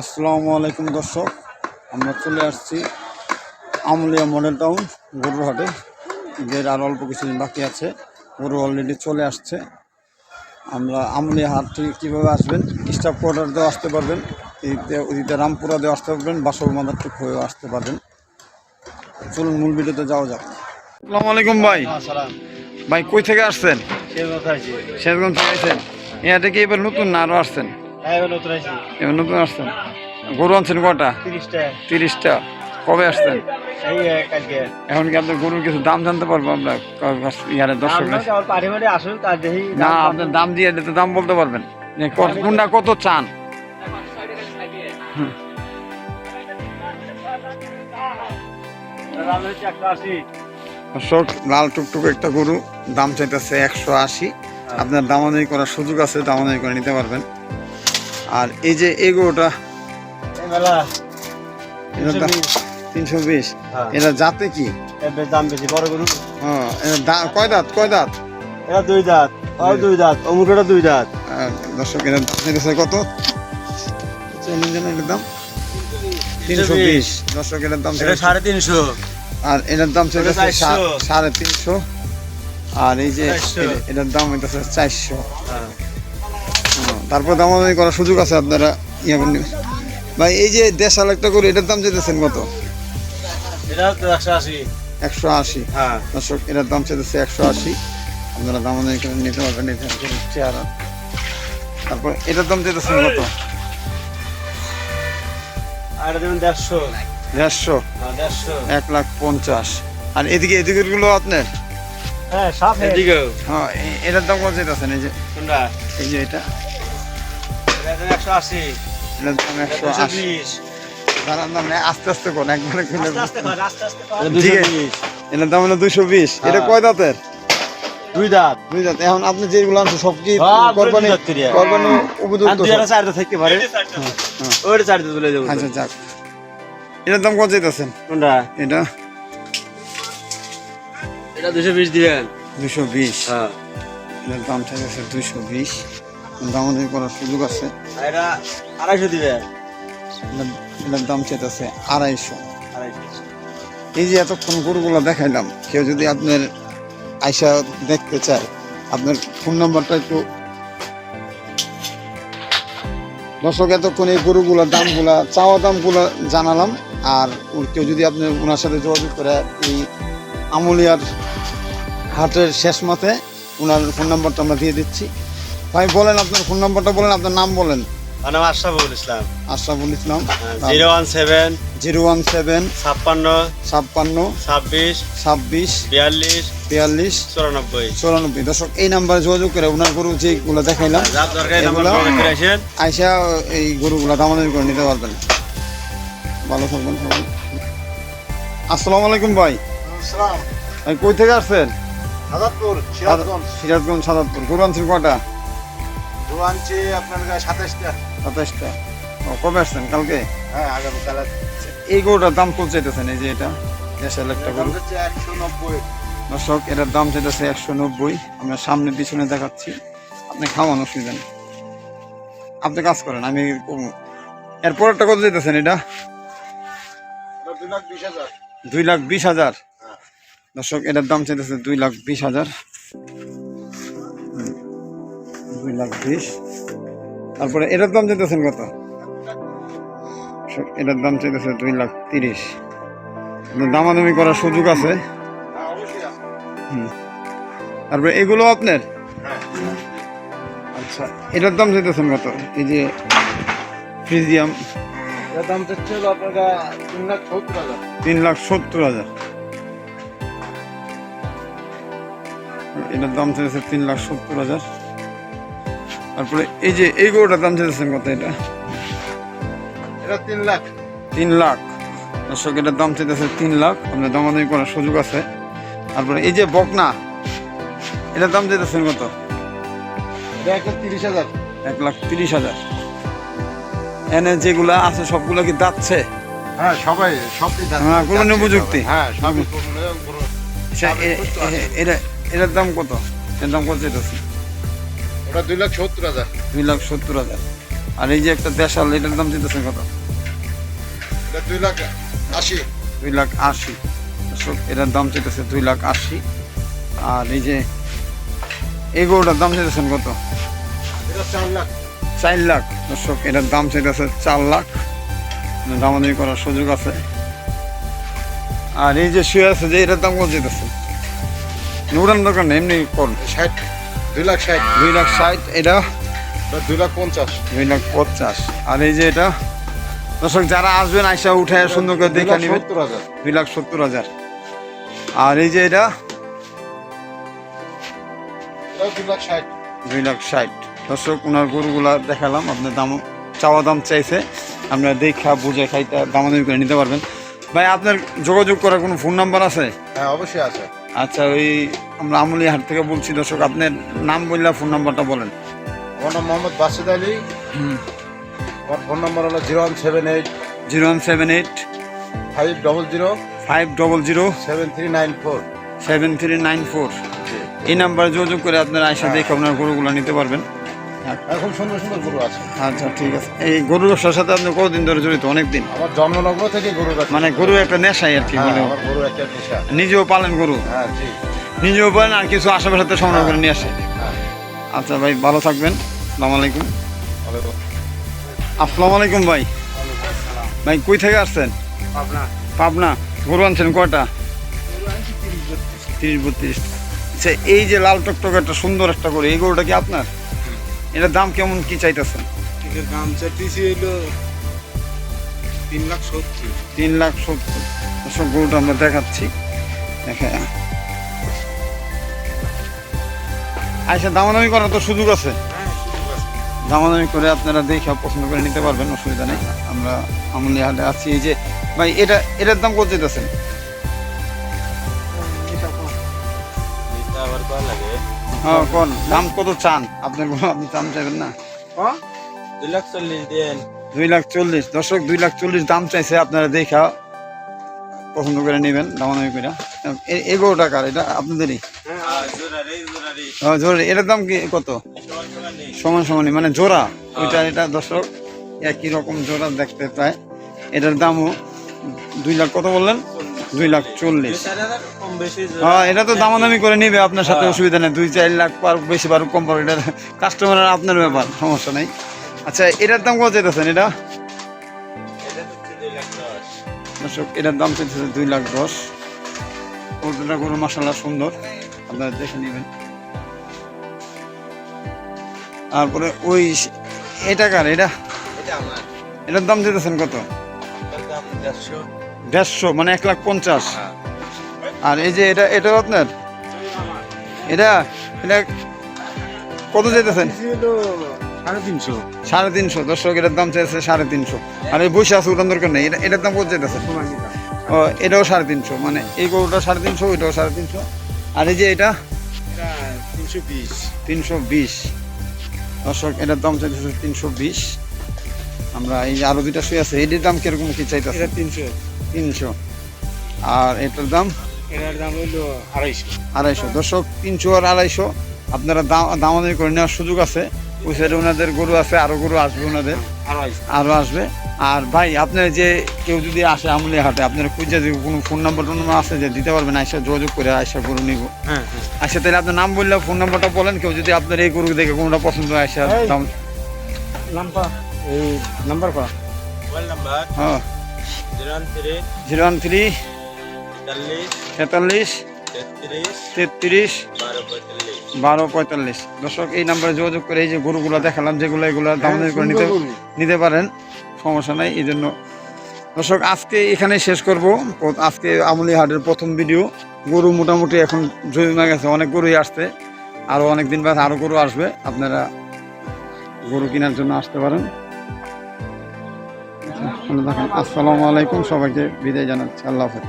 আসসালামু আলাইকুম দর্শক, আমরা চলে আসছি আমলিয়া মডেল টাউন গরুর হাটে। ঈদের আর অল্প কিছুদিন বাকি আছে, গরু অলরেডি চলে আসছে। আমরা আমলিয়া হাট থেকে কীভাবে আসবেন, স্টাফ কোয়ার্টার দিয়েও আসতে পারবেন, ঈদে রামপুরা দিয়েও আসতে পারবেন, বাসল মাদার ঠিক হয়েও আসতে পারবেন। চলুন মূল ভিডিওতে যাওয়া যাক। আসসালামু আলাইকুম ভাই। ভাই কই থেকে আসছেন? শেরগঞ্জ থেকে আসছেন। এটা কি এবার নতুন না আরও আসছেন? এবার নতুন আসছেন। গরু আনছেন কটা? 30টা। কবে আসছেন? এখন কি আপনার গরুর কিছু দাম জানতে পারবো আমরা? দর্শক না, আপনার দাম দিয়ে দিতে দাম বলতে পারবেন কোনটা কত চান? দর্শক, লাল টুকটুক একটা গরু, দাম চাইতেছে 180। আপনার দামাদামি করার সুযোগ আছে, দামাদামি করে নিতে পারবেন। আর এই যে এই গরুটা 320, এটা জাতে কি? দাম বেশি, বড় গরু। কয় দাঁত? এটা 2 দাঁত, 2 দাঁত, অমুকটা 2 দাঁত। দর্শক, এটার দাম কত? এটার দাম 320। দর্শক, এটার দাম 350। আর এটার দাম 350। আর এই যে এটার দাম হইতেছে 400। তারপর দামাদামি করার সুযোগ আছে, আপনারা ইয়ে করবেন। ভাই এই যে দেশাল একটা গরু, এটার দাম চাইতেছেন কত? এটা 180। দর্শক, এটার দাম চাইতেছে 180। আপনারা দামাদামি করে নিতে পারবেন। চেহারা। তারপর এটার দাম চাইতেছেন কত? আর এটা দেবেন 150। 150। আর এদিকে গুলো আপনার? হ্যাঁ, সব এদিকেও। হ্যাঁ, এটার দাম কত চাইতেছেন? এই যে কোনটা? এই যে এটা 180। এটার দাম 180। দাঁড়ান দাম আস্তে আস্তে কোন একবারে কিনে আস্তে আস্তে। এটার দাম হলো 220। এটা কয় দাঁতের? 2 দাঁত। এখন আপনি যেগুলো আনছেন সব কি কোরবানি উপযুক্ত? 4 দাঁত থাকতে পারে। ওইটা 4 দাঁত চলে যাবে। আচ্ছা, যাক। এটার দাম কত চাইতেছেন? কোনটা? এটা 220 দিবেন। 220। এটার দাম চাইতেছে 220। দামাদামি করার সুযোগ আছে। এটা 250 দিবেন। এটার দাম চাইতেছে 250। এই যে এতক্ষণ গরুগুলো দেখাইলাম, কেউ যদি আপনার আইসা দেখতে চায়, আপনার ফোন নাম্বারটা একটু। দর্শক, এতক্ষণ এই গরুগুলোর দামগুলা, চাওয়া দামগুলো জানালাম। আর কেউ যদি আপনার ওনার সাথে যোগাযোগ করে, এই আমলিয়ার হাটের শেষ মাথে ওনার ফোন নাম্বারটা আমরা দিয়ে দিচ্ছি। ভাই বলেন, আপনার ফোন নাম্বারটা বলেন, আপনার নাম বলেন। আমার নাম আশরাফুল ইসলাম। 017 017 56 26 42 94। দর্শক, এই নাম্বারে যোগাযোগ করে ওনার গরু যেগুলো দেখাইলাম আইসা এই গরুগুলো দামাদামি করে নিতে পারবেন। ভালো থাকবেন সবাই। আসসালামু আলাইকুম ভাই। ভাই কই থেকে আসছেন? সিরাজগঞ্জ, সাদাতপুর। গরু আনছেন কটা? আপনার 27টা। কবে আসছেন? কালকে? হ্যাঁ, আগামীকাল। এই গরুটার দাম কত চাইতেছেন? এই যে এটা দেশাল একটা গরু। 190। দর্শক, এটার দাম চাইতেছে 190। আমরা সামনে পিছনে দেখাচ্ছি, আপনি খাওয়ান, অসুবিধা নেই। আপনি কাজ করেন, আমি এরপরেরটা কত চাইতেছেন? এটা 2,20,000। দর্শক, এটার দাম চাইতেছে 2,20,000। 2,20,000। তারপরে এটার দাম চাইতেছেন কত? এটার দাম চাইতেছে 2,30,000। দামাদামি করার সুযোগ আছে। তারপরে এগুলো আপনার? আচ্ছা, এটার দাম চাইতেছেন কত? এই যে ফ্রিজিয়াম, এর দাম চাচ্ছে হলো আপনার 3,70,000। 3,70,000। এটার দাম চাইতেছে 3,70,000। তারপরে এই যে এই গরুটার দাম চাইতেছেন কত? এটা 3 লাখ। 3 লাখ। দর্শক, এটার দাম চাইতেছে 3 লাখ। আপনার দামাদামি করার সুযোগ আছে। তারপরে এই যে বকনা, এটার দাম চাইতেছেন কত? 1,30,000। 1,30,000। এনে যেগুলা আছে সবগুলো কি দাচ্ছে? হ্যাঁ, সবই কোরবানি উপযুক্তি। হ্যাঁ, সবই। এটার দাম কত? এর দাম কত চাইতেছে? ওটা 2,70,000। 2,70,000। আর এই যে একটা দেশাল, এটার দাম দিতেছেন কত? এটা 2,80,000। 2,80,000। দর্শক এটার দাম চাইতেছে 2,80,000। আর এই যে এই গরুটার দাম চাইতেছেন কত? এটা 4 লাখ। 4 লাখ। দর্শক এটার দাম চাইতেছে 4 লাখ। দামাদামি করার সুযোগ আছে। আর এই যে শুয়ে আছে যে এটার দাম কত চাইতেছে? উড়ান দোকান এমনি কোন 60, 2,60,000। 2,60,000। এটা 2,50,000। 2,50,000। আর এই যে এটা দর্শক যারা আসবেন আইসা উঠে সুন্দর করে দেখে নেবেন। 2,70,000। 2,70,000। আর এই যে এটা এটা 2,60,000। 2,60,000। দর্শক ওনার গরুগুলা দেখালাম, আপনার দাম চাওয়া দাম চাইছে, আপনারা দেখা বুঝে খাইতে দামাদামি করে নিতে পারবেন। ভাই আপনার যোগাযোগ করার কোনো ফোন নাম্বার আছে? হ্যাঁ অবশ্যই আছে। আচ্ছা, ওই আমরা আমলিহাট থেকে বলছি। দর্শক আপনার নাম বললে ফোন নাম্বারটা বলেন। আমার নাম মোহাম্মদ বাসিদ আলী। আমার ফোন নাম্বার হলো 0178 0178 500 500 7394। 7394। এই নাম্বারে যোগাযোগ করে আপনারা আইসা দেখে আপনার গরুগুলো নিতে পারবেন। এখন সুন্দর সুন্দর গরু আছে। আচ্ছা ঠিক আছে। এই গরু ব্যবসার সাথে আপনি কতদিন ধরে জড়িত? অনেক দিন। আমার জন্মলগ্ন থেকে গরু রাখি। মানে গরু একটা নেশাই আর কি। হ্যাঁ, মানে আমার গরু একটা নেশা। নিজেও পালেন গরু? হ্যাঁ জি। নিজেও পালেন আর কিছু আশেপাশে সংগ্রহ করে নিয়ে আসে? হ্যাঁ। আচ্ছা ভাই, ভালো থাকবেন। আসসালামু আলাইকুম। ভালো। আসসালামু আলাইকুম ভাই। ভাই কই থেকে আসছেন? পাবনা। গরু আনছেন কয়টা? 30-32। আচ্ছা, এই যে লাল টকটক একটা সুন্দর একটা গরু, এই গরুটা কি আপনার? এটার দাম কেমন কি চাইতেছেন? এটার দাম চাইতেছি হইলো 3,70,000। 3,70,000। দর্শক গরুটা আমরা দেখাচ্ছি। দেখে আচ্ছা, দামাদামি করার তো সুযোগ আছে। দামাদামি করে আপনারা দেখে পছন্দ করে নিতে পারবেন, অসুবিধা নেই। আমরা আমলিহাটে আছি। এই যে ভাই এটার দাম কত যেতেছেন? আবার কয় লাগে? হ্যাঁ কোন দাম কত চান? আপনার কোনো আপনি দাম চাইবেন না? 2,40,000 দেন। 2,40,000। দর্শক 2,40,000 দাম চাইছে, আপনারা দেখা পছন্দ করে নেবেন দামাদামি করে। এই গরুটা কার? এটা আপনাদেরই? জোড়া। এটার দাম কি কত? সমান সমানই মানে জোড়া ওইটা। এটা দর্শক একই রকম জোড়া দেখতে প্রায়। এটার দামও 2 লাখ। কত বললেন? 2,40,000। হ্যাঁ, এটা তো দামাদামি করে নিবে আপনার সাথে, অসুবিধা নেই। 2-4 লাখ পার বেশি পার কম পার, এটা কাস্টমারের আপনার ব্যাপার, সমস্যা নেই। আচ্ছা, এটার দাম কত চাইতেছেন? এটা দর্শক এটার দাম চাইতেছে 2,10,000। কতটা গরু মাশাআল্লাহ সুন্দর, আপনারা দেখে নেবেন। তারপরে ওই এটা কার? এটার দাম চাইতেছেন কত? 150, মানে 1,50,000। আর এই যে এটাও আপনার? এটা কত চাইতেছেন? 350। দর্শক এটার দাম চাইছে 350। আর এই বসে আছে উঠান দরকার নেই। এটার দাম কত চাইতেছেন? ও, এটাও 350। মানে এই গরুটা 350, ওইটাও 350। আর এই যে এটা 320। দর্শক এটার দাম চাইতেছে 320। আমরা এই যে আরো দুইটা শুয়ে আছে, এটির দাম কিরকম কি চাইতেছে? 300। আর এটার দাম? হইলো 250। দর্শক 300 আর 250 আপনারা দামাদামি করে নেওয়ার সুযোগ আছে। ওই সাইডে ওনাদের গরু আছে, আরো গরু আসবে ওনাদের, আরো আসবে। আর ভাই আপনার যে কেউ যদি আসে আমলিহাটে, আপনার খুঁজে যদি কোনো ফোন নাম্বার আছে যে দিতে পারবেন, আইসা যোগাযোগ করে আইসা গরু নিব। আচ্ছা, তাহলে আপনার নাম বললে ফোন নাম্বারটা বলেন। কেউ যদি আপনার এই গরু দেখে কোনটা পছন্দ হয় আইসা দাম নাম্বার করা। হ্যাঁ 013 43 33 1245। দর্শক এই নাম্বারে যোগাযোগ করে এই যে গরুগুলো দেখালাম, যেগুলো এগুলো দামাদামি করে নিতে পারেন, সমস্যা নাই। এই জন্য দর্শক আজকে এখানেই শেষ করব। আজকে আমলিহাটের প্রথম ভিডিও। গরু মোটামুটি এখন জমে গেছে, অনেক গরুই আসছে, আরও অনেক দিন বাদ আরও গরু আসবে। আপনারা গরু কেনার জন্য আসতে পারেন। আসসালামু আলাইকুম, সবাইকে বিদায় জানাচ্ছি। আল্লাহ হাফেজ।